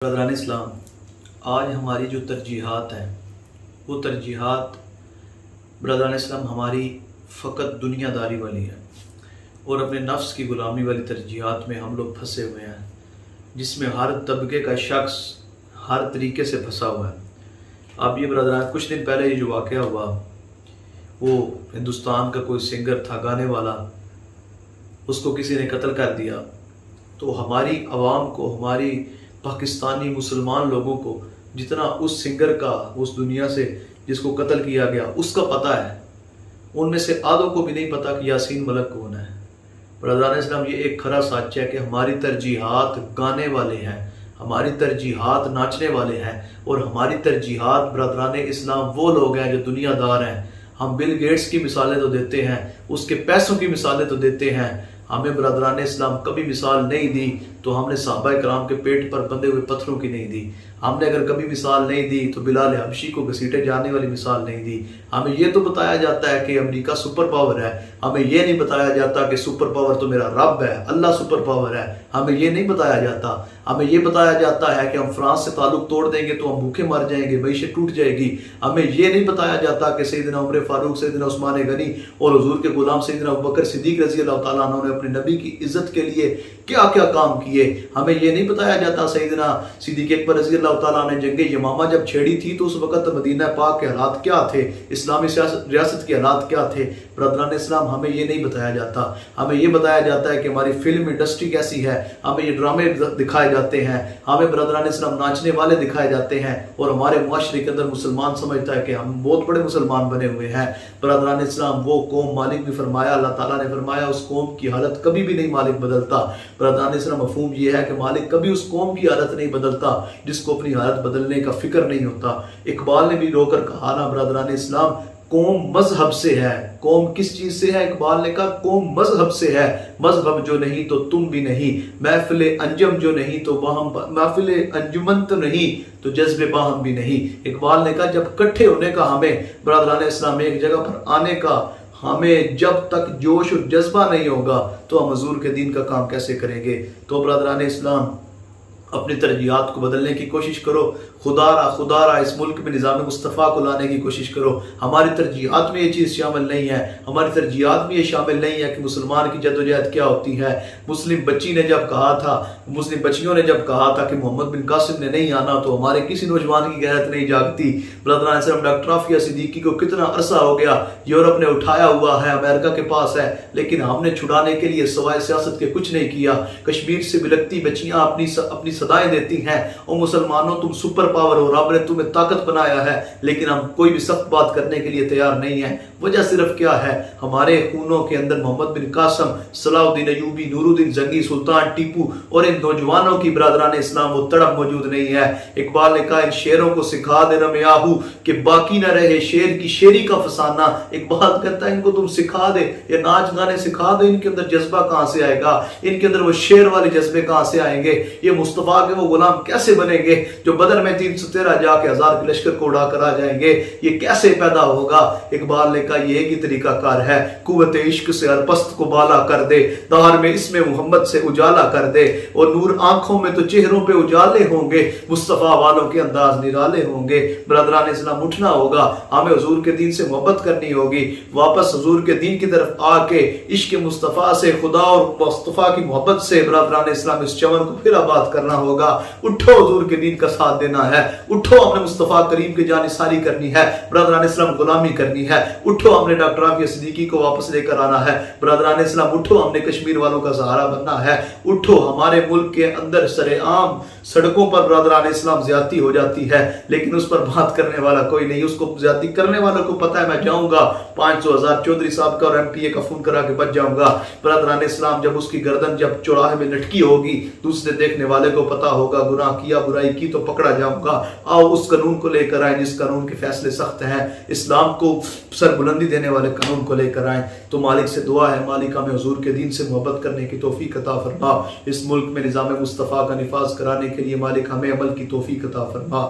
برادران اسلام، آج ہماری جو ترجیحات ہیں وہ ترجیحات برادران اسلام ہماری فقط دنیا داری والی ہیں اور اپنے نفس کی غلامی والی ترجیحات میں ہم لوگ پھنسے ہوئے ہیں، جس میں ہر طبقے کا شخص ہر طریقے سے پھنسا ہوا ہے۔ اب یہ برادران کچھ دن پہلے یہ جو واقعہ ہوا، وہ ہندوستان کا کوئی سنگر تھا، گانے والا، اس کو کسی نے قتل کر دیا۔ تو ہماری عوام کو، ہماری پاکستانی مسلمان لوگوں کو جتنا اس سنگر کا، اس دنیا سے جس کو قتل کیا گیا، اس کا پتہ ہے، ان میں سے آدھوں کو بھی نہیں پتہ کہ یاسین ملک کون ہے۔ برادران اسلام، یہ ایک کھرا سچ ہے کہ ہماری ترجیحات گانے والے ہیں، ہماری ترجیحات ناچنے والے ہیں، اور ہماری ترجیحات برادران اسلام وہ لوگ ہیں جو دنیا دار ہیں۔ ہم بل گیٹس کی مثالیں تو دیتے ہیں، اس کے پیسوں کی مثالیں تو دیتے ہیں، ہمیں برادران اسلام کبھی مثال نہیں دی تو ہم نے صحابہ کرام کے پیٹ پر بندھے ہوئے پتھروں کی نہیں دی۔ ہم نے اگر کبھی مثال نہیں دی تو بلال حبشی کو گھسیٹے جانے والی مثال نہیں دی۔ ہمیں یہ تو بتایا جاتا ہے کہ امریکہ سپر پاور ہے، ہمیں یہ نہیں بتایا جاتا کہ سپر پاور تو میرا رب ہے، اللہ سپر پاور ہے، ہمیں یہ نہیں بتایا جاتا۔ ہمیں یہ بتایا جاتا ہے کہ ہم فرانس سے تعلق توڑ دیں گے تو ہم بھوکے مر جائیں گے، معیشت ٹوٹ جائے گی۔ ہمیں یہ نہیں بتایا جاتا کہ سیدنا عمر فاروق، سیدنا عثمان غنی اور حضور کے غلام سیدنا ابوبکر صدیق رضی اللہ تعالیٰ عنہ نے اپنے نبی کی عزت کے لیے کیا کیا کام کیے۔ ہمیں یہ نہیں بتایا جاتا سیدنا صدیق اکبر رضی اللہ تعالیٰ نے جنگ یمامہ جب چھیڑی تھی تو اس وقت مدینہ پاک کے حالات کیا تھے، اسلامی ریاست کے حالات کیا تھے۔ برادران اسلام، ہمیں یہ نہیں بتایا جاتا۔ ہمیں یہ بتایا جاتا ہے کہ ہماری فلم انڈسٹری کیسی ہے، ہمیں یہ ڈرامے دکھائے جاتے ہیں، ہمیں برادران اسلام ناچنے والے دکھائے جاتے ہیں، اور ہمارے معاشرے کے اندر مسلمان سمجھتا ہے کہ ہم بہت بڑے مسلمان بنے ہوئے ہیں۔ برادران اسلام، وہ قوم، مالک نے فرمایا، اللہ تعالیٰ نے فرمایا، اس قوم کی حالت کبھی بھی نہیں مالک بدلتا۔ برادران اسلام، مفہوم یہ ہے کہ مالک کبھی اس قوم کی حالت نہیں بدلتا جس کو اپنی حالت بدلنے کا فکر نہیں ہوتا۔ اقبال نے بھی رو کر کہا نا برادران اسلام، قوم مذہب سے ہے۔ قوم کس چیز سے ہے؟ اقبال نے کہا قوم مذہب سے ہے، مذہب جو نہیں تو تم بھی نہیں، محفل انجم جو نہیں تو باہم، محفل انجمن تو نہیں تو جذب باہم بھی نہیں۔ اقبال نے کہا جب کٹھے ہونے کا ہمیں برادران اسلام ایک جگہ پر آنے کا ہمیں جب تک جوش و جذبہ نہیں ہوگا تو ہم حضور کے دین کا کام کیسے کریں گے؟ تو برادران اسلام، اپنی ترجیحات کو بدلنے کی کوشش کرو۔ خدا را اس ملک میں نظام مصطفیٰ کو لانے کی کوشش کرو۔ ہماری ترجیحات میں یہ چیز شامل نہیں ہے، ہماری ترجیحات میں یہ شامل نہیں ہے کہ مسلمان کی جدوجہد کیا ہوتی ہے۔ مسلم بچی نے جب کہا تھا، مسلم بچیوں نے جب کہا تھا کہ محمد بن قاسم نے نہیں آنا تو ہمارے کسی نوجوان کی غیرت نہیں جاگتی۔ برادران اسلام، ڈاکٹر عافیہ صدیقی کو کتنا عرصہ ہو گیا یورپ نے اٹھایا ہوا ہے، امریکہ کے پاس ہے، لیکن ہم نے چھڑانے کے لیے سوائے سیاست کے کچھ نہیں کیا۔ کشمیر سے بلکتی بچیاں اپنی صدائیں دیتی ہیں، او مسلمانوں تم سپر پاور ہو، رب نے تمہیں طاقت بنایا ہے، لیکن ہم کوئی بھی سخت بات کرنے کے لیے تیار نہیں ہیں۔ وجہ صرف کیا ہے؟ ہمارے خونوں کے اندر محمد بن قاسم، صلاح الدین ایوبی، نور الدین زنگی، سلطان ٹیپو اور ان نوجوانوں کی برادران اسلام وہ تڑپ موجود نہیں ہے۔ اقبال نے کہا ان شیروں کو سکھا دے رم یاہو کہ باقی نہ رہے شیر کی شیری کا فسانہ۔ اقبال کہتا ہے ان کو تم سکھا دے، یہ ناچ گانے سکھا دے، ان کے اندر جذبہ کہاں سے آئے گا؟ ان کے اندر وہ شیر والے جذبے کہاں سے آئیں گے؟ یہ مصطفیٰ کے وہ غلام کیسے بنیں گے جو بدر میں 313 جا کے 1000 کے لشکر کو اڑا کر آ جائیں گے؟ یہ کیسے پیدا ہوگا؟ اقبال نے کہا یہ ایک ہی طریقہ کار ہے، قوت عشق سے ہر پست کو بالا کر دے، دہر میں اسم محمد سے اجالا کر دے، اور نور آنکھوں میں تو چہروں پہ اجالے ہوں گے، مصطفیٰ والوں کے انداز نرالے ہوں گے۔ برادران اسلام، اٹھنا ہوگا، ہمیں حضور کے دین سے محبت کرنی ہوگی، واپس حضور کے دین کی طرف آ کے عشق مصطفیٰ سے، خدا اور مصطفیٰ کی محبت سے برادران اسلام اس چمن کو پھر آباد کرنا ہوگا۔ اٹھو، حضور کے دین کا ساتھ دینا ہے، اٹھو، ہم نے مصطفیٰ کریم کی جانثاری کرنی ہے، برادران اسلام غلامی کرنی ہے، اٹھو، ہم نے ڈاکٹر عافیہ صدیقی کو واپس لے کر آنا ہے، برادران اسلام اٹھو، ہم نے کشمیر والوں کا سہارا بننا ہے، اٹھو۔ ہمارے ملک کے اندر سر عام سڑکوں پر برادران اسلام زیادتی ہو جاتی ہے، لیکن اس پر بات کرنے والا کوئی نہیں، اس کو زیادتی کرنے والوں کو پتا ہے میں جاؤں گا 500,000 چودھری صاحب کا اور ایم پی اے کا فون کرا کے بچ جاؤں گا۔ برادران اسلام، جب اس کی گردن جب چوراہے میں لٹکی ہوگی، دوسرے دیکھنے والے کو پتا ہوگا گناہ کیا، برائی کی تو پکڑا جاؤں گا۔ آؤ اس قانون کو لے کر آئیں جس قانون کے فیصلے سخت ہیں، اسلام کو سر بلندی دینے والے قانون کو لے کر آئیں۔ تو مالک سے دعا ہے، مالک ہمیں حضور کے دین سے محبت کرنے کی توفیق عطا فرما، اس ملک میں نظام مصطفیٰ کا نفاذ کرانے کے لیے مالک ہمیں عمل کی توفیق عطا فرما۔